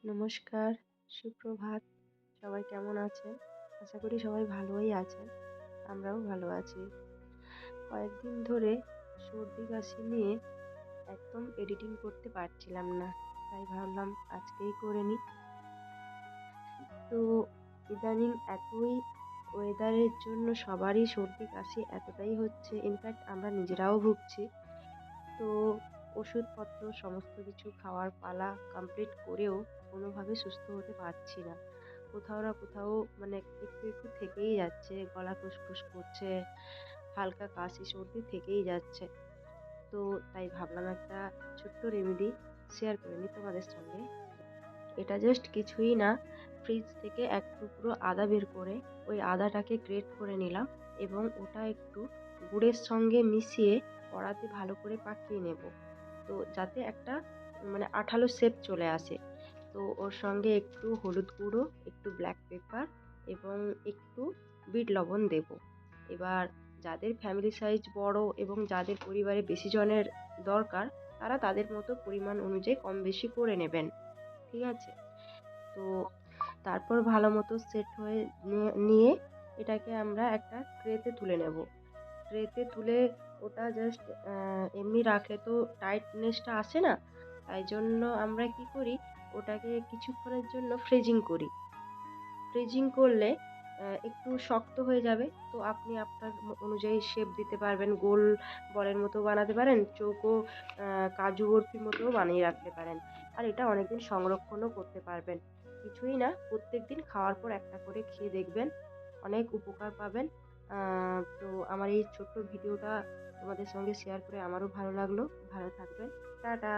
নমস্কার, সুপ্রভাত। সবাই কেমন আছেন? আশা করি সবাই ভালোই আছেন। আমরাও ভালো আছি। কয়েকদিন ধরে সর্দি কাশি নিয়ে একদম এডিটিং করতে পারছিলাম না। তাই ভাবলাম আজকেই করে নিই। তো ইদানিং এতই ওয়েদারের জন্য সবারই সর্দি কাশি এতটাই হচ্ছে, ইনফ্যাক্ট আমরা নিজেরাও ভুগছি। তো ওষুধপত্র সমস্ত কিছু খাওয়ার পালা কমপ্লিট করেও কোনোভাবে সুস্থ হতে পারছি না। কোথাও না কোথাও মানে একটু একটু থেকেই যাচ্ছে, গলা খুসখুস করছে, হালকা কাশি সর্দি থেকেই যাচ্ছে। তো তাই ভাবলাম একটা ছোট্ট রেমেডি শেয়ার করে নিই তোমাদের সঙ্গে। এটা জাস্ট কিছুই না, ফ্রিজ থেকে এক টুকরো আদা বের করে ওই আদাটাকে গ্রেট করে নিলাম এবং ওটা একটু গুড়ের সঙ্গে মিশিয়ে কড়াতে ভালো করে পাকিয়ে নেব। তো যাতে একটা মানে আঠালো শেপ চলে আসে। তো ওর সঙ্গে একটু হলুদ গুঁড়ো, একটু ব্ল্যাক পেপার এবং একটু বিট লবণ দেব। এবার যাদের ফ্যামিলি সাইজ বড় এবং যাদের পরিবারে বেশি জনের দরকার, তারা তাদের মতো পরিমাণ অনুযায়ী কম বেশি করে নেবেন। ঠিক আছে? তো তারপর ভালো মতো সেট হয়ে নিয়ে এটাকে আমরা একটা ট্রেতে তুলে নেব। ট্রেতে তুলে ওটা জাস্ট এমনি রাখলে তো টাইটনেসটা আসে না। তাই জন্য আমরা কি করি, ওটাকে কিছুক্ষণের জন্য ফ্রিজিং করি। ফ্রিজিং করলে একটু শক্ত হয়ে যাবে। তো আপনি আপনার অনুযায়ী শেপ দিতে পারবেন। গোল বলের মতো বানাতে পারেন, চৌকো কাজু বরফির মতোও বানিয়ে রাখতে পারেন। আর এটা অনেকদিন সংরক্ষণও করতে পারবেন। কিছুই না, প্রত্যেকদিন খাওয়ার পর একটা করে খেয়ে দেখবেন, অনেক উপকার পাবেন। তো আমার এই ছোট্ট ভিডিওটা তোমাদের সঙ্গে শেয়ার করে আমারও ভালো লাগলো। ভালো থাকবেন। টাটা।